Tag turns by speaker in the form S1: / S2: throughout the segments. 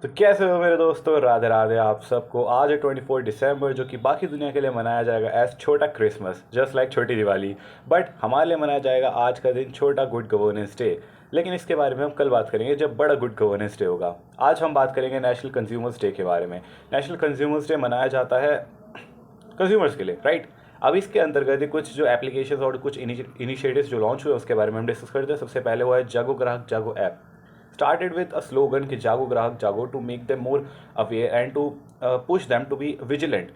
S1: तो कैसे हो मेरे दोस्तों, राधे राधे आप सबको। आज है 24 दिसंबर, जो कि बाकी दुनिया के लिए मनाया जाएगा एज छोटा क्रिसमस, जस्ट लाइक छोटी दिवाली। बट हमारे लिए मनाया जाएगा आज का दिन छोटा गुड गवर्नेंस डे। लेकिन इसके बारे में हम कल बात करेंगे जब बड़ा गुड गवर्नेंस डे होगा। आज हम बात करेंगे नेशनल कंज्यूमर्स डे के बारे में। नेशनल कंज्यूमर्स डे मनाया जाता है कंज्यूमर्स के लिए, राइट। अब इसके अंतर्गत ही कुछ जो एप्लीकेशन और कुछ इनिशिएटिव्स जो लॉन्च हुए उसके बारे में हम डिस्कस करते हैं। सबसे पहले हुआ है जागो ग्राहक जागो app. started with a slogan कि जागो ग्राहक जागो, to make them more aware and to push them to be vigilant।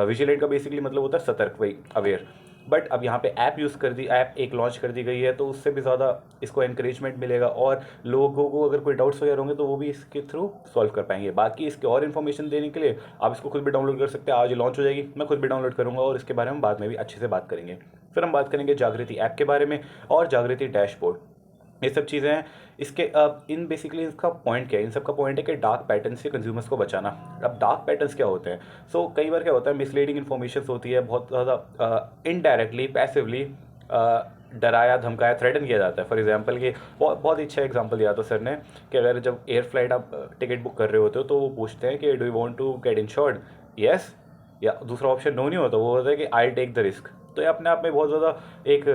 S1: Vigilant का बेसिकली मतलब होता है सतर्क, वही अवेयर। बट अब यहाँ पे ऐप यूज़ कर दी, ऐप एक लॉन्च कर दी गई है, तो उससे भी ज़्यादा इसको एनकरेजमेंट मिलेगा और लोगों को अगर कोई डाउट्स वगैरह होंगे तो वो भी इसके थ्रू सॉल्व कर पाएंगे। बाकी इसके और इन्फॉर्मेशन देने के लिए आप इसको खुद भी डाउनलोड कर सकते हैं। आज ये लॉन्च हो जाएगी, मैं खुद भी डाउनलोड करूँगा और इसके बारे में बाद में भी अच्छे से बात करेंगे। फिर हम बात करेंगे जागृति ऐप के बारे में और जागृति डैशबोर्ड, ये सब चीज़ें हैं। इसके इन बेसिकली इसका पॉइंट क्या है, इन सब का पॉइंट है कि डार्क पैटर्न से कंज्यूमर्स को बचाना। अब डार्क पैटर्न्स क्या होते हैं? कई बार क्या होता है, मिसलीडिंग इन्फॉर्मेशन होती है, बहुत ज़्यादा इनडायरेक्टली पैसिवली डराया धमकाया थ्रेटन किया जाता है। फॉर एग्जांपल कि बहुत ही अच्छा एग्जांपल दिया था सर ने कि अगर जब एयर फ्लाइट आप टिकट बुक कर रहे होते हो तो वो पूछते हैं कि do you want to get insured, yes, या दूसरा ऑप्शन नो नहीं होता, वो होता है कि आई टेक द रिस्क। तो ये अपने आप में बहुत ज़्यादा एक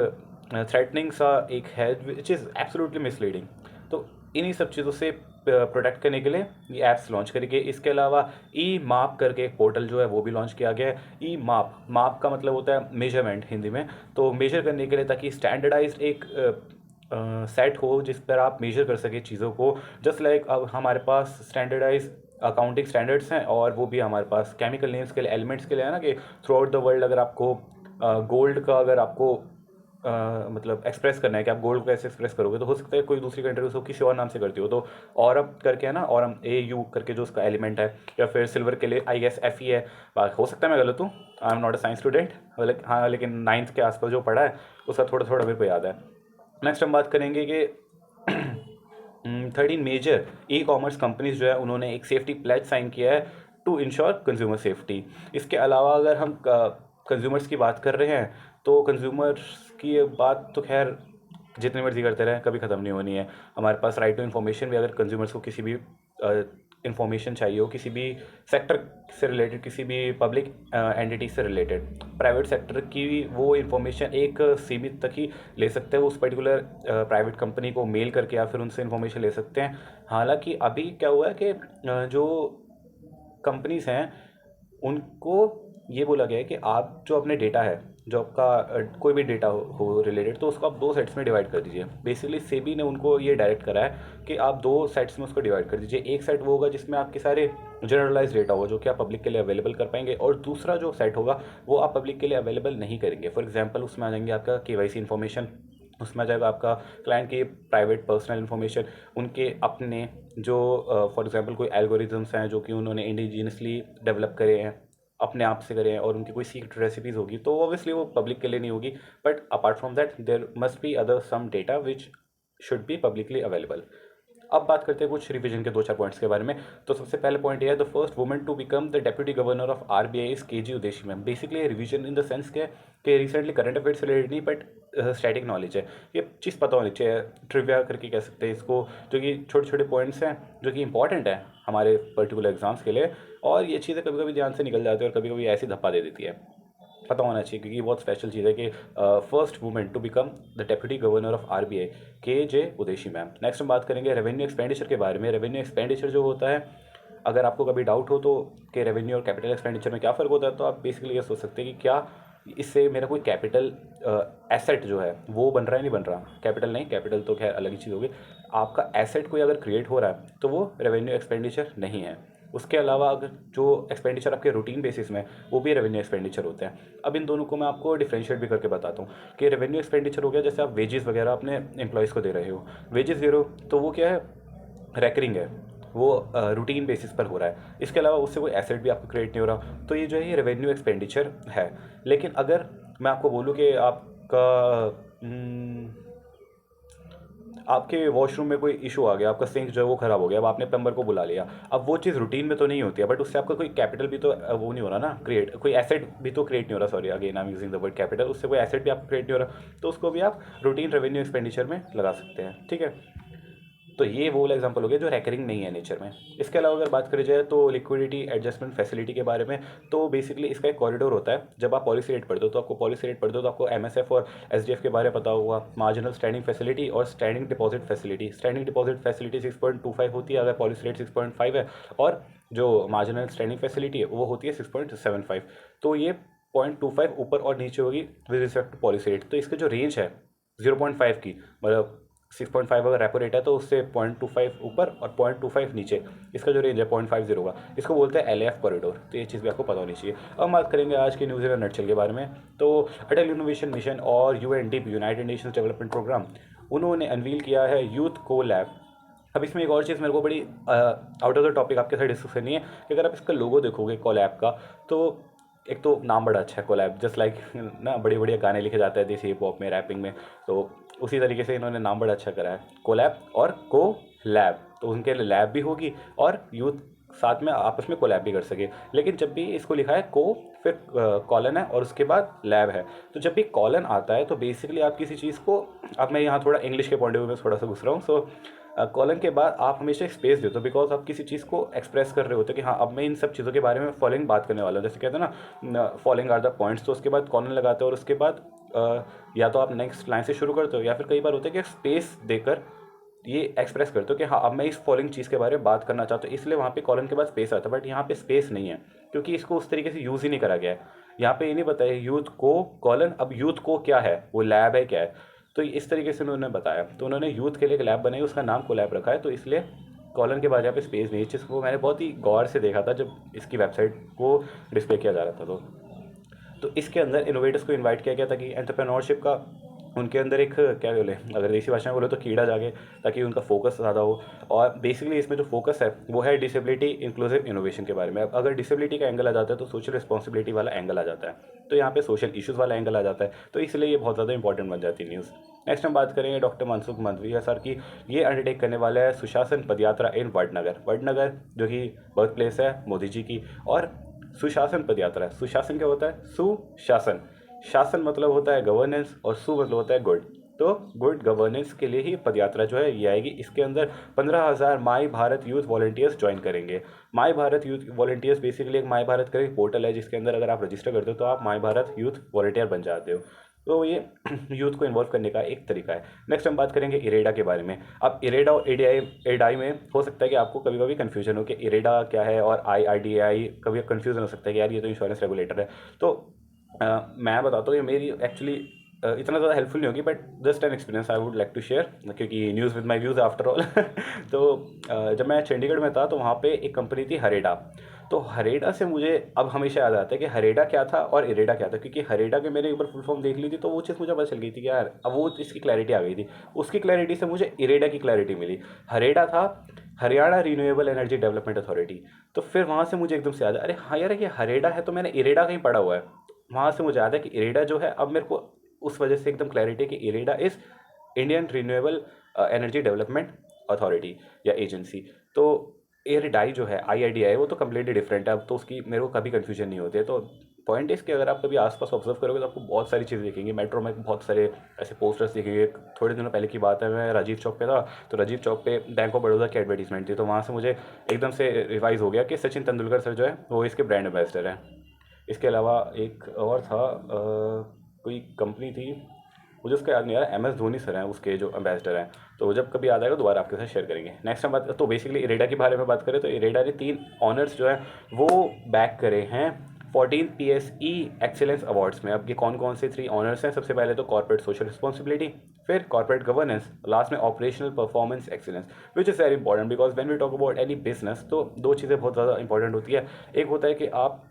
S1: थ्रेटनिंग सा एक है विच इज़ एब्सोल्युटली मिसलीडिंग। तो इन्हीं सब चीज़ों से प्रोटेक्ट करने के लिए ये ऐप्स लॉन्च करेंगे। इसके अलावा ई माप करके एक पोर्टल जो है वो भी लॉन्च किया गया है। ई माप, माप का मतलब होता है मेजरमेंट हिंदी में, तो मेजर करने के लिए, ताकि स्टैंडर्डाइज्ड एक सेट हो जिस पर आप मेजर कर सके चीज़ों को। जस्ट लाइक अब हमारे पास स्टैंडर्डाइज अकाउंटिंग स्टैंडर्ड्स हैं और वो भी हमारे पास केमिकल नेम्स के लिए, एलिमेंट्स के लिए है ना, कि थ्रू आउट द वर्ल्ड अगर आपको गोल्ड का अगर आपको मतलब एक्सप्रेस करना है कि आप गोल्ड को कैसे एक्सप्रेस करोगे, तो हो सकता है कोई दूसरी कंट्री उसको किसी और नाम से करती हो। तो औरम करके है ना, औरम AU करके जो उसका एलिमेंट है, या फिर सिल्वर के लिए आई गेस FE है। हो सकता है मैं गलत हूँ, I am not a science student, हाँ, लेकिन 9th के आसपास जो पढ़ा है उसका थोड़ा थोड़ा मेरे को याद है। नेक्स्ट हम बात करेंगे कि 13 मेजर ई कॉमर्स कंपनीज जो है उन्होंने एक सेफ्टी प्लेज साइन किया है टू इंश्योर कंज्यूमर सेफ्टी। इसके अलावा अगर हम कंज्यूमर्स की बात कर रहे हैं तो कंज्यूमर्स की ये बात तो खैर जितनी मर्जी करते रहें कभी ख़त्म नहीं होनी है। हमारे पास राइट टू इन्फॉर्मेशन भी, अगर कंज्यूमर्स को किसी भी इन्फॉर्मेशन चाहिए हो, किसी भी सेक्टर से रिलेटेड, किसी भी पब्लिक एंटिटी से रिलेटेड, प्राइवेट सेक्टर की वो इन्फॉर्मेशन एक सीमित तक ही ले सकते हैं। उस पर्टिकुलर प्राइवेट कंपनी को मेल करके या फिर उनसे इन्फॉर्मेशन ले सकते हैं। हालांकि अभी क्या हुआ है कि जो कंपनीज हैं उनको ये बोला गया है कि आप जो अपने डेटा है, जो आपका कोई भी डेटा हो रिलेटेड, तो उसको आप 2 सेट्स में डिवाइड कर दीजिए। बेसिकली सेबी ने उनको ये डायरेक्ट करा है कि आप 2 सेट्स में उसको डिवाइड कर दीजिए। एक सेट वो होगा जिसमें आपके सारे जनरलाइज डेटा होगा जो कि आप पब्लिक के लिए अवेलेबल कर पाएंगे, और दूसरा जो सेट होगा वो आप पब्लिक के लिए अवेलेबल नहीं करेंगे। फॉर एग्जाम्पल उसमें आ जाएंगे आपका KYC इन्फॉर्मेशन, उसमें आ जाएगा आपका क्लाइंट की प्राइवेट पर्सनल इन्फॉर्मेशन, उनके अपने जो फॉर एग्जांपल कोई एल्गोरिथम्स हैं जो कि उन्होंने इंडिजीनियसली डेवलप करे हैं, अपने आप से करें, और उनकी कोई सीक्रेट रेसिपीज़ होगी तो ऑब्वियसली वो पब्लिक के लिए नहीं होगी। But apart from that there must be other some data which should be publicly available. अब बात करते हैं कुछ रिवीजन के 2-4 पॉइंट्स के बारे में। तो सबसे पहले पॉइंट ये है, the first women to become the deputy governor of RBI is KG Udeshi ma'am. Basically revision in the sense के कि रिसेंटली करंट अफेयर्स से रिलेटेड नहीं, बट स्टैटिक नॉलेज है, ये चीज़ पता होनी चाहिए, ट्रिविया करके कह सकते हैं इसको, जो कि छोटे छोटे पॉइंट्स हैं जो कि इंपॉर्टेंट है हमारे पर्टिकुलर एग्जाम्स के लिए। और ये चीज़ें कभी कभी ध्यान से निकल जाती है और कभी कभी ऐसी धप्पा दे देती है, पता होना चाहिए, क्योंकि बहुत स्पेशल चीज़ है कि first women to become the deputy governor of RBI KJ Udeshi ma'am. Next हम बात करेंगे रेवेन्यू एक्सपेंडिचर के बारे में। रेवेन्यू एक्सपेंडिचर जो होता है, अगर आपको कभी डाउट हो तो कि रेवेन्यू और कैपिटल एक्सपेंडिचर में क्या फ़र्क होता है, तो आप बेसिकली ये सोच सकते हैं कि क्या इससे मेरा कोई कैपिटल एसेट जो है वो बन रहा है, नहीं बन रहा। कैपिटल नहीं, कैपिटल तो खैर अलग ही चीज़ होगी। आपका एसेट कोई अगर क्रिएट हो रहा है तो वो रेवेन्यू एक्सपेंडिचर नहीं है। उसके अलावा अगर जो एक्सपेंडिचर आपके रूटीन बेसिस में, वो भी रेवेन्यू एक्सपेंडिचर होते हैं। अब इन दोनों को मैं आपको डिफरेंशिएट भी करके बताता हूँ कि रेवेन्यू एक्सपेंडिचर हो गया जैसे आप वेजेस वगैरह अपने एम्प्लॉयज़ को दे रहे हो, वेजेस दे रहे हो, तो वो क्या है, रैकरिंग है, वो रूटीन बेसिस पर हो रहा है। इसके अलावा उससे कोई एसेट भी आपको क्रिएट नहीं हो रहा, तो ये जो है ये रेवेन्यू एक्सपेंडिचर है। लेकिन अगर मैं आपको बोलूँ कि आपके वॉशरूम में कोई इशू आ गया, आपका सिंक जो है वो ख़राब हो गया, अब आपने प्लम्बर को बुला लिया, अब वो चीज़ रूटीन में तो नहीं होती है, बट उससे आपका कोई कैपिटल भी तो वो नहीं हो रहा ना क्रिएट, कोई एसेट भी तो क्रिएट नहीं हो रहा, sorry again I am using the word capital, उससे कोई एसेट भी आपको क्रिएट नहीं हो रहा, तो उसको भी आप रूटीन रेवेन्यू एक्सपेंडिचर में लगा सकते हैं, ठीक है। तो ये वो वाला एग्जांपल हो गया जो रैकरिंग नहीं है नेचर में। इसके अलावा अगर बात करी जाए तो लिक्विडिटी एडजस्टमेंट फैसिलिटी के बारे में, तो बेसिकली इसका एक कॉरिडोर होता है। जब आप पॉलिसी रेट पढ़ते हो तो आपको एमएसएफ और एसडीएफ के बारे में पता होगा, मार्जिनल स्टैंडिंग फैसिलिटी और standing deposit facility. Standing deposit facility 6.25 होती है अगर पॉलिसी रेट 6.5 है, और जो मार्जिनल स्टैंडिंग फैसिलिटी है वो होती है 6.75। तो ये 0.25 ऊपर और नीचे होगी with respect to policy rate. तो इसके जो रेंज है 0.5 की, मतलब 6.5 अगर रेपो रेट है तो उससे 0.25 ऊपर और 0.25 नीचे, इसका जो रेंज है 0.50 का, इसको बोलते हैं एलएएफ कॉरिडोर। तो ये चीज़ भी आपको पता होनी चाहिए। अब बात करेंगे आज की न्यूज़ इन नटशेल के बारे में। तो अटल इनोवेशन मिशन और UNDP, United Nations Development Programme, उन्होंने अनवील किया है यूथ को लैब। अब इसमें एक और चीज़ मेरे को बड़ी आउट ऑफ द टॉपिक आपके साथ डिस्कस करनी है कि अगर आप इसका लोगो देखोगे कोलैब का, तो एक तो नाम बड़ा अच्छा है कोलैब, जस्ट लाइक ना बड़े बढ़िया गाने लिखे जाते हैं देसी हिप हॉप में, रैपिंग में, तो उसी तरीके से इन्होंने नाम बड़ा अच्छा करा है कोलैब और को लैब। तो उनके लिए लैब भी होगी और यूथ साथ में आपस में कोलैब भी कर सके। लेकिन जब भी इसको लिखा है को, फिर कॉलन है और उसके बाद लैब है, तो जब भी कॉलन आता है तो बेसिकली आप किसी चीज़ को, अब मैं यहाँ थोड़ा इंग्लिश के पॉइंट ऑफ व्यू में थोड़ा सा घुस रहा हूँ, सो कॉलन के बाद आप हमेशा एक स्पेस देते हो, बिकॉज आप किसी चीज़ को एक्सप्रेस कर रहे होते हो कि हाँ अब मैं इन सब चीज़ों के बारे में फॉलोइंग बात करने वाला हूँ, जैसे कहते हैं ना फॉलोइंग आर द पॉइंट्स। तो उसके बाद कॉलन लगाते हो और उसके बाद या तो आप नेक्स्ट लाइन से शुरू करते हो, या फिर कई बार होता है कि स्पेस देकर ये एक्सप्रेस करते हो कि हाँ अब मैं इस फॉलोइंग चीज़ के बारे में बात करना चाहता हूँ, इसलिए वहाँ पे कॉलन के बाद स्पेस आता है। बट यहाँ पे स्पेस नहीं है क्योंकि इसको उस तरीके से यूज़ ही नहीं करा गया है। यहाँ पे ये नहीं बताया यूथ को कॉलन, अब यूथ को क्या है, वो लैब है क्या है, तो इस तरीके से उन्होंने बताया। तो उन्होंने यूथ के लिए एक लैब बनाई, उसका नाम कोलैब रखा है, तो इसलिए कॉलन के बाद यहाँ पे स्पेस नहीं है। इस चीज़ को मैंने बहुत ही गौर से देखा था जब इसकी वेबसाइट को डिस्प्ले किया जा रहा था। तो इसके अंदर इनोवेटर्स को इनवाइट किया गया ताकि एंटरप्रेन्योरशिप का उनके अंदर एक, क्या बोले, अगर देसी भाषा में बोले तो कीड़ा जागे, ताकि उनका फोकस ज़्यादा हो। और बेसिकली इसमें जो फोकस है वो है डिसेबिलिटी इंक्लूसिव इनोवेशन के बारे में। अब अगर डिसेबिलिटी का एंगल आ जाता है तो सोशल रिस्पॉन्सिबिलिटी वाला एंगल आ जाता है, तो यहाँ पे सोशल इश्यूज़ वाला एंगल आ जाता है, तो इसलिए ये बहुत ज़्यादा इंपॉर्टेंट बन जाती है न्यूज़। नेक्स्ट हम बात करेंगे डॉक्टर मनसुख मंडाविया सर की। ये अंडरटेक करने वाला है सुशासन पदयात्रा इन वडनगर। वडनगर जो कि बर्थ प्लेस है मोदी जी की, और सुशासन पदयात्रा है। सुशासन क्या होता है, सुशासन, शासन मतलब होता है गवर्नेंस और सु मतलब होता है गुड, तो गुड गवर्नेंस के लिए ही पदयात्रा जो है ये आएगी। इसके अंदर 15,000 माई भारत यूथ वॉलंटियर्स ज्वाइन करेंगे। माई भारत यूथ वॉलंटियर्स बेसिकली एक माई भारत का एक पोर्टल है जिसके अंदर अगर आप रजिस्टर करते हो तो आप माई भारत यूथ वॉलंटियर बन जाते हो। तो ये यूथ को इन्वॉल्व करने का एक तरीका है। नेक्स्ट हम बात करेंगे इरेडा के बारे में। अब इरेडा और एडाई में हो सकता है कि आपको कभी कभी कन्फ्यूजन हो कि इरेडा क्या है और IRDAI, कभी कन्फ्यूजन हो सकता है कि यार ये तो इंश्योरेंस रेगुलेटर है। तो मैं बताता हूँ, ये मेरी एक्चुअली इतना ज़्यादा हेल्पफुल नहीं होगी, but just an experience I would like to share, क्योंकि news with my views after all. तो जब मैं चंडीगढ़ में था तो वहाँ पे एक कंपनी थी हरेडा। तो हरेडा से मुझे अब हमेशा याद आता है कि हरेडा क्या था और इरेडा क्या था, क्योंकि हरेडा के मैंने एक बार फुल फॉर्म देख ली थी तो वो चीज़ मुझे पता चल गई थी कि यार अब वो इसकी क्लैरिटी आ गई थी। उसकी क्लैरिटी से मुझे इरेडा की क्लैरिटी मिली। हरेडा था Haryana renewable energy development authority. तो फिर वहाँ से मुझे एकदम से याद है, अरे हाँ यार ये हरेडा है, तो मैंने इरेडा कहीं पढ़ा हुआ है। वहाँ से मुझे याद है कि इरेडा जो है, अब मेरे को उस वजह से एकदम क्लैरिटी है कि IREDA is Indian renewable energy development authority या एजेंसी। तो इरेडाई जो है IRDAI वो तो कम्प्लीटली डिफरेंट है। अब तो उसकी मेरे को कभी कन्फ्यूजन नहीं होती है। तो पॉइंट इस कि अगर आप कभी आसपास ऑब्जर्व करोगे तो आपको बहुत सारी चीज़ें दिखेंगी। मेट्रो में बहुत सारे ऐसे पोस्टर्स दिखेंगे। थोड़े दिनों पहले की बात है, मैं राजीव चौक पे था, तो राजीव चौक पे बैंक ऑफ बड़ौदा की एडवर्टीजमेंट थी, तो वहाँ से मुझे एकदम से रिवाइज़ हो गया कि सचिन तेंदुलकर सर जो है वो इसके ब्रांड एम्बेसडर हैं। इसके अलावा एक और था, कोई कंपनी थी, मुझे उसका याद नहीं आ रहा, MS धोनी सर हैं उसके जो एम्बेसडर हैं। तो जब कभी याद आएगा दोबारा आपके साथ शेयर करेंगे। नेक्स्ट हम बात, तो बेसिकली इरेडा के बारे में बात करें तो इरेडा ने 3 ऑनर्स जो है वो बैक करे हैं 14 PSE एक्सीलेंस अवार्ड्स में। अब ये कौन कौन से 3 ऑनर्स हैं, सबसे पहले तो कॉर्पोरेट सोशल रिस्पॉन्सिबिलिटी, फिर कॉर्पोरेट गवर्नेंस, लास्ट में operational performance excellence, which is very important because when we talk about any business तो 2 चीज़ें बहुत ज़्यादा इंपॉर्टेंट होती है। एक होता है कि आप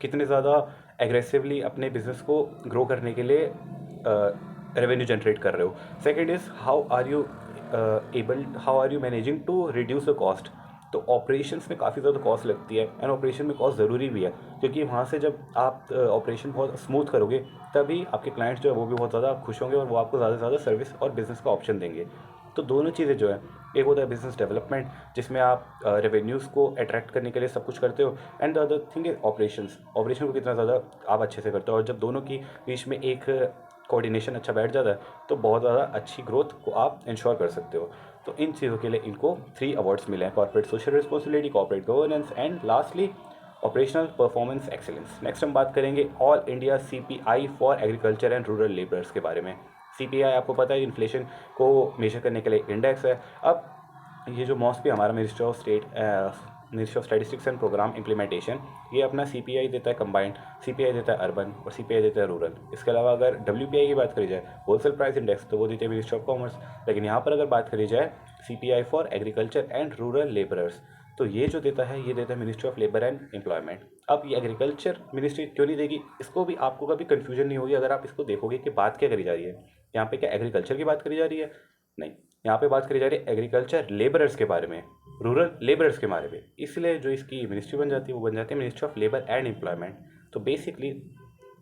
S1: कितने ज़्यादा एग्रेसिवली अपने बिजनेस को ग्रो करने के लिए रेवेन्यू जनरेट कर रहे हो। Second is how are you managing to reduce the cost. तो ऑपरेशंस में काफ़ी ज़्यादा कॉस्ट लगती है, एंड ऑपरेशन में कॉस्ट ज़रूरी भी है, क्योंकि वहाँ से जब आप ऑपरेशन बहुत स्मूथ करोगे तभी आपके क्लाइंट्स जो है वो भी बहुत ज़्यादा खुश होंगे और वो आपको ज़्यादा से ज़्यादा सर्विस और बिज़नेस का ऑप्शन देंगे। तो दोनों चीज़ें जो है, एक होता है बिजनेस डेवलपमेंट जिसमें आप रेवेन्यूज़ को अट्रैक्ट करने के लिए सब कुछ करते हो, and the other thing is operation को कितना ज़्यादा आप अच्छे से करते हो। और जब दोनों की बीच में एक कोऑर्डिनेशन अच्छा बैठ जाता है तो बहुत ज़्यादा अच्छी ग्रोथ को आप इंश्योर कर सकते हो। तो इन चीज़ों के लिए इनको 3 अवार्ड्स मिले हैं, corporate social responsibility, corporate governance and lastly operational performance excellence. Next हम बात करेंगे all India CPI for agriculture and rural labourers के बारे में। सीपीआई आपको पता है इन्फ्लेशन को मेजर करने के लिए इंडेक्स है। अब ये जो मॉस्पी हमारा ministry of statistics and programme implementation, ये अपना सीपीआई देता है कंबाइंड, सीपीआई देता है अर्बन और सीपीआई देता है रूरल। इसके अलावा अगर डब्ल्यूपीआई की बात करी जाए, होलसेल प्राइस इंडेक्स, तो वो देती है मिनिस्ट्री ऑफ कॉमर्स। लेकिन यहाँ पर अगर बात करी जाए CPI for agriculture and rural labourers, तो ये जो देता है ये देता है ministry of labour and employment. अब ये एग्रीकल्चर मिनिस्ट्री क्यों नहीं देगी, इसको भी आपको कभी कन्फ्यूजन नहीं होगी अगर आप इसको देखोगे कि बात क्या करी जा रही है। यहाँ पे क्या एग्रीकल्चर की बात करी जा रही है? नहीं, यहाँ पे बात करी जा रही है एग्रीकल्चर लेबरर्स के बारे में, रूरल लेबरर्स के बारे में। इसलिए जो इसकी मिनिस्ट्री बन जाती है वो बन जाती है ministry of labour and employment. तो बेसिकली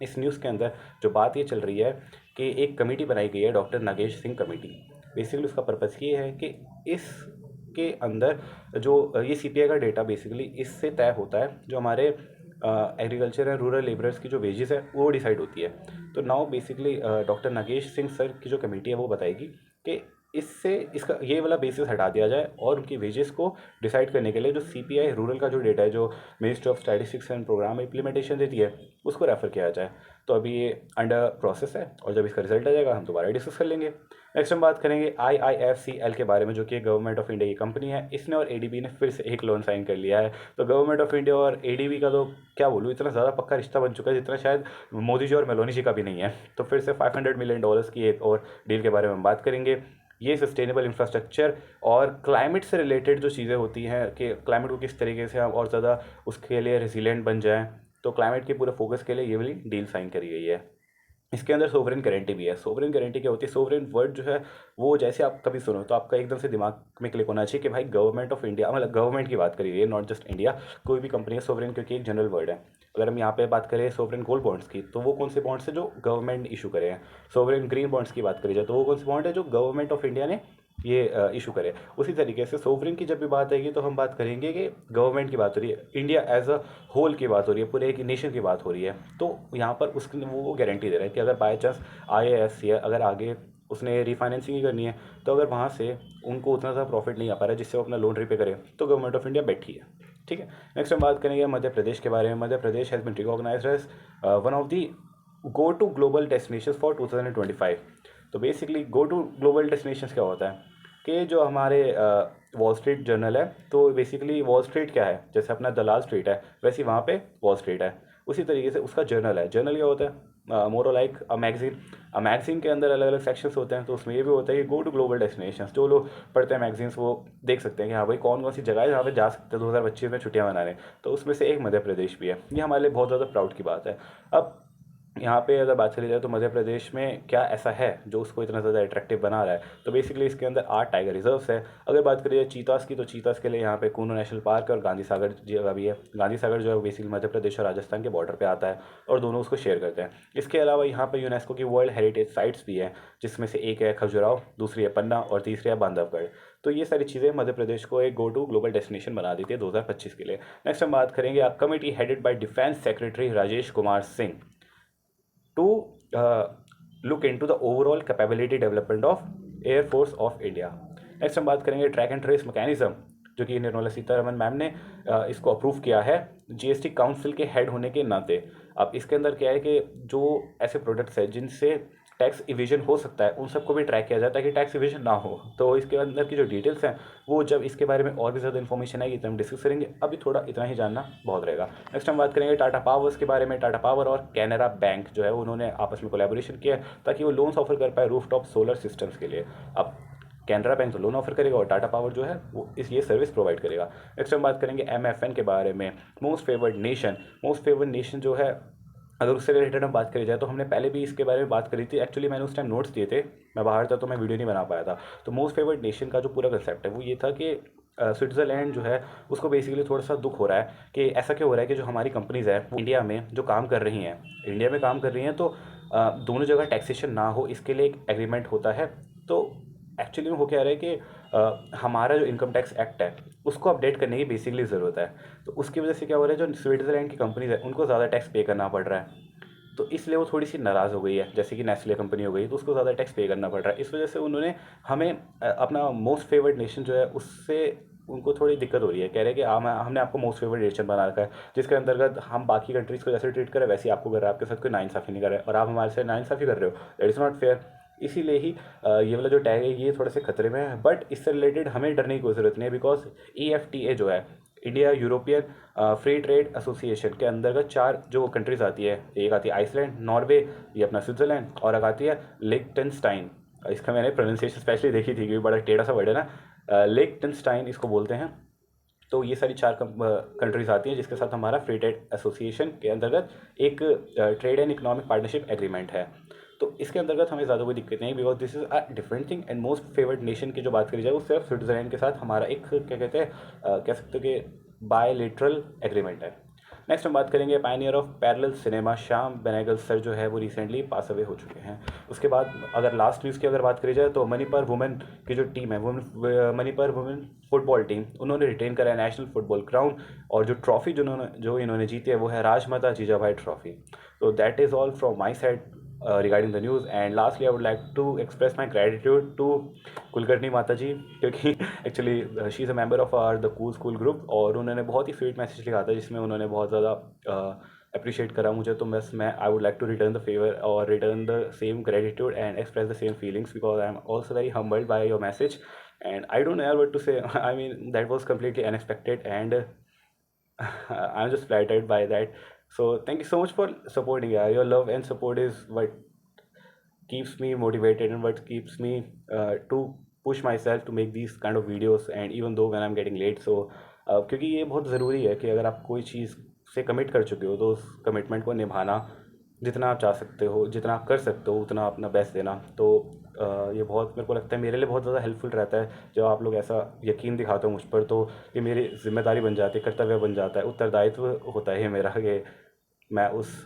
S1: इस न्यूज़ के अंदर जो बात ये चल रही है कि एक कमेटी बनाई गई है, doctor Nagesh Singh committee. Basically उसका पर्पज़ ये है कि इसके अंदर जो ये सीपीआई का डेटा बेसिकली इससे तय होता है, जो हमारे एग्रीकल्चर एंड रूरल लेबरर्स की जो वेजेस है वो डिसाइड होती है। तो now basically doctor Nagesh Singh sir की जो कमेटी है वो बताएगी कि इससे इसका ये वाला बेसिस हटा दिया जाए और उनकी वेजेस को डिसाइड करने के लिए जो सीपीआई रूरल का जो डेटा है जो ministry of statistics and programme implementation देती है उसको रेफर किया जाए। तो अभी ये अंडर प्रोसेस है और जब इसका रिजल्ट आ जाएगा हम दोबारा डिस्कस कर लेंगे। नेक्स्ट हम बात करेंगे IIFCL के बारे में, जो कि गवर्नमेंट ऑफ इंडिया की कंपनी है। इसने और एडीबी ने फिर से एक लोन साइन कर लिया है। तो गवर्नमेंट ऑफ इंडिया और एडीबी का तो क्या बोलूँ, इतना ज़्यादा पक्का रिश्ता बन चुका है जितना शायद मोदी जी और मेलोनी जी का भी नहीं है। तो फिर से $500 मिलियन की एक और डील के बारे में हम बात करेंगे। ये सस्टेनेबल इंफ्रास्ट्रक्चर और क्लाइमेट से रिलेटेड जो चीज़ें होती हैं कि क्लाइमेट को किस तरीके से हम और ज़्यादा उसके लिए रेजिलेंट बन जाएं, तो क्लाइमेट के पूरे फोकस के लिए ये वाली डील साइन करी गई है। इसके अंदर सोवरेन गारंटी भी है। सोवरेन गारंटी क्या होती है? सोवरेन वर्ड जो है वो जैसे आप कभी सुनो तो आपका एकदम से दिमाग में क्लिक होना चाहिए कि भाई गवर्नमेंट ऑफ इंडिया, मतलब गवर्नमेंट की बात करी गई है, नॉट जस्ट इंडिया। कोई भी कंपनी है सोवरेन, क्योंकि एक जनरल वर्ड है। अगर हम यहाँ पे बात करें सोवरेन गोल्ड बॉन्ड्स की, तो वो कौन से बॉन्ड्स है जो गवर्नमेंट इशू करे हैं। सोवरेन ग्रीन बॉन्ड्स की बात करी जाए तो वो कौन से बॉन्ड है जो गवर्नमेंट ऑफ इंडिया ने ये इशू करे। उसी तरीके से सोवरेन की जब भी बात आएगी तो हम बात करेंगे कि गवर्नमेंट की बात हो रही है, इंडिया एज अ होल की बात हो रही है, पूरे एक नेशन की बात हो रही है। तो यहाँ पर उसकी वो गारंटी दे रहा है कि अगर बाई चांस IIFCL अगर आगे उसने रिफाइनेंसिंग ही करनी है, तो अगर वहाँ से उनको उतना ज़्यादा प्रॉफिट नहीं आ पा रहा है जिससे वो अपना लोन रिपे करे, तो गवर्नमेंट ऑफ इंडिया बैठी है। ठीक है, नेक्स्ट हम बात करेंगे मध्य प्रदेश के बारे में। Madhya Pradesh has been recognised as one of the go to global destination for 2025। तो basically go to global destination क्या होता है कि जो हमारे वॉल स्ट्रीट जर्नल है, तो बेसिकली वॉल स्ट्रीट क्या है, जैसे अपना दलाल स्ट्रीट है वैसे ही वहाँ पे वॉल स्ट्रीट है। उसी तरीके से उसका जर्नल है। जर्नल क्या होता है? More like a magazine. Magazine के अंदर अलग अलग सेक्शंस होते हैं, तो उसमें ये भी होता है कि गो टू ग्लोबल डेस्टिनेशंस। जो लोग पढ़ते हैं मैगजीन्स वो देख सकते हैं कि हाँ भाई कौन कौन सी जगह है जहाँ पे जा सकते हैं 2025 में छुट्टियाँ मनाने। तो उसमें से एक मध्य प्रदेश भी है। ये हमारे लिए बहुत ज़्यादा प्राउड की बात है। अब यहाँ पे अगर बात करी जाए तो मध्य प्रदेश में क्या ऐसा है जो उसको इतना ज़्यादा अट्रैक्टिव बना रहा है, तो बेसिकली इसके अंदर 8 टाइगर रिजर्व्स है। अगर बात करी जाए चीतास की, तो चीतास के लिए यहाँ पे कूनो नेशनल पार्क और गांधी सागर जगह भी है। गांधी सागर जो है बेसिकली मध्य प्रदेश और राजस्थान के बॉर्डर पे आता है और दोनों उसको शेयर करते हैं। इसके अलावा यहाँ पर यूनेस्को की वर्ल्ड हेरिटेज साइट्स भी हैं, जिसमें से एक है खजुराहो, दूसरी है पन्ना और तीसरी है बांधवगढ़। तो ये सारी चीज़ें मध्य प्रदेश को एक गो टू ग्लोबल डेस्टिनेशन बना देती है 2025 के लिए। नेक्स्ट हम बात करेंगे a committee headed by defence secretary Rajesh Kumar Singh to look into the overall capability development of air force of India. Next हम बात करेंगे ट्रैक एंड ट्रेस मैकेनिज्म, जो कि निर्मला सीतारमन मैम ने इसको अप्रूव किया है जीएसटी काउंसिल के हेड होने के नाते। अब इसके अंदर क्या है कि जो ऐसे प्रोडक्ट्स हैं जिनसे टैक्स इवेजन हो सकता है उन सबको भी ट्रैक किया जाता है कि टैक्स इवेजन ना हो। तो इसके अंदर की जो डिटेल्स हैं वो जब इसके बारे में और भी ज़्यादा इन्फॉर्मेशन आएगी तो हम डिस्कस करेंगे। अभी थोड़ा इतना ही जानना बहुत रहेगा। नेक्स्ट हम बात करेंगे टाटा पावर्स के बारे में। टाटा पावर और कैनरा बैंक जो है उन्होंने आपस में कोलैबोरेशन किया है ताकि वो लोन्स ऑफर कर पाए रूफटॉप सोलर सिस्टम्स के लिए। अब कैनरा बैंक तो लोन ऑफर करेगा और टाटा पावर जो है वो ये सर्विस प्रोवाइड करेगा। नेक्स्ट हम बात करेंगे MFN के बारे में, most favoured nation. Most favoured nation जो है, अगर उससे रिलेटेड हम बात करी जाए तो हमने पहले भी इसके बारे में बात करी थी। एक्चुअली मैंने उस टाइम नोट्स दिए थे, मैं बाहर था तो मैं वीडियो नहीं बना पाया था। तो मोस्ट फेवर्ड नेशन का जो पूरा कंसेप्ट है वो ये था कि स्विट्ज़रलैंड जो है उसको बेसिकली थोड़ा सा दुख हो रहा है कि ऐसा क्यों हो रहा है कि जो हमारी कंपनीज़ है वो इंडिया में जो काम कर रही हैं, तो दोनों जगह टैक्सेशन ना हो, इसके लिए एक एग्रीमेंट होता है। तो एक्चुअली में हो क्या रहा है कि हमारा जो इनकम टैक्स एक्ट है उसको अपडेट करने की बेसिकली ज़रूरत है। तो उसकी वजह से क्या हो रहा है, जो स्विट्ज़रलैंड की कंपनीज़ है उनको ज़्यादा टैक्स पे करना पड़ रहा है। तो इसलिए वो थोड़ी सी नाराज़ हो गई है, जैसे कि नेस्ले कंपनी हो गई, तो उसको ज़्यादा टैक्स पे करना पड़ रहा है। इस वजह से उन्होंने हमें अपना मोस्ट फेवर्ड नेशन जो है उससे उनको थोड़ी दिक्कत हो रही है। कह रहे हैं कि हमने आपको मोस्ट फेवर्ड नेशन बना रखा है, जिसके अंतर्गत हम बाकी कंट्रीज़ को जैसे ट्रीट करें वैसे ही आपको कर रहा है, आपके साथ कोई नाइंसाफ़ी नहीं कर रहा है और आप हमारे से नाइंसाफ़ी कर रहे हो। That is not fair. इसीलिए ही ये वाला जो टैग है ये थोड़े से खतरे में है, बट इससे रिलेटेड हमें डरने की कोई ज़रूरत नहीं है, बिकॉज EFTA जो है, India European free trade association के अंतर्गत 4 जो कंट्रीज़ आती है, एक आती है आइसलैंड, नॉर्वे, ये अपना स्विट्ज़रलैंड, और एक आती है लिechtenstein। इसका मैंने प्रोनाउंसिएशन स्पेशली देखी थी क्योंकि बड़ा टेढ़ा सा वर्ड है ना, लिechtenstein इसको बोलते हैं। तो ये सारी 4 कंट्रीज़ आती हैं जिसके साथ हमारा फ्री ट्रेड एसोसिएशन के अंतर्गत एक trade and economic partnership agreement है। तो इसके अंतर्गत हमें ज़्यादा कोई दिक्कत नहीं है, because this is a different thing. And most favoured nation की जो बात करी जाए वो सिर्फ स्विट्ज़रलैंड के साथ हमारा एक क्या कहते हैं, कह सकते हो कि बायलेटरल एग्रीमेंट है। नेक्स्ट हम बात करेंगे Pioneer of parallel cinema, Shyam Benegal sir जो है वो रिसेंटली पास अवे हो चुके हैं। उसके बाद अगर लास्ट न्यूज़ की अगर बात करी जाए तो मणिपुर वुमेन की जो टीम है, मणिपुर वुमेन फुटबॉल टीम, उन्होंने रिटेन करा है नेशनल फुटबॉल क्राउन, और जो ट्रॉफी जो इन्होंने जीती है वो है राजमाता जीजाभाई ट्रॉफी। तो that is all from my side regarding the news. And lastly I would like to express my gratitude to Kulkarni माता जी, क्योंकि actually she is a member of are the cool school group, और उन्होंने बहुत ही sweet message लिखा था जिसमें उन्होंने बहुत ज़्यादा अप्रिशिएट करा मुझे। तो बस मैं I would like to return the favour और return the same gratitude and express the same feelings, because I am also very humbled by your message and I don't know what to say. I mean that was completely unexpected and I'm just flattered by that. So thank you so much for supporting. Yeah, your love and support is what keeps me motivated and what keeps me to push myself to make these kind of videos, and even though when I'm getting late. So क्योंकि ये बहुत ज़रूरी है कि अगर आप कोई चीज़ से कमिट कर चुके हो तो उस कमिटमेंट को निभाना, जितना आप चाह सकते हो, जितना आप कर सकते हो उतना अपना बेस्ट देना। तो ये बहुत मेरे को लगता है मेरे लिए बहुत ज़्यादा हेल्पफुल रहता है जब आप लोग ऐसा यकीन दिखाते हो मुझ पर। तो ये मेरी जिम्मेदारी बन जाती है, कर्तव्य बन जाता है, उत्तरदायित्व होता है ये मेरा कि मैं उस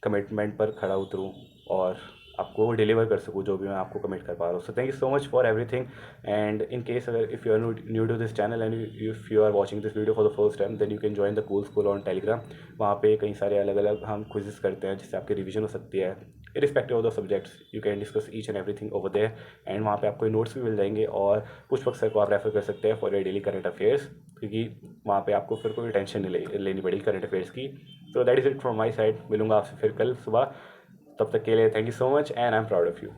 S1: कमिटमेंट पर खड़ा उतरूँ और आपको डिलीवर कर सकूँ जो भी मैं आपको कमिट कर पा रहा हूँ। So thank you so much for everything. And in case अगर if you are new to this channel and if you are watching this video for the first time, then you can join the cool school on Telegram. वहाँ पे कई सारे अलग अलग हम quizzes करते हैं जिससे आपकी रिवीजन हो सकती है, irrespective of the subjects. You can discuss each and everything over there, and वहाँ पे आपको नोट्स भी मिल जाएंगे, और पुष्पक सर को आप रेफर कर सकते हैं for your daily current affairs, क्योंकि वहाँ पे आपको फिर कोई टेंशन नहीं लेनी पड़ेगी करंट अफेयर्स की। So that is it from my side. मिलूंगा आपसे फिर कल सुबह, तब तक के लिए thank you so much and I am proud of you.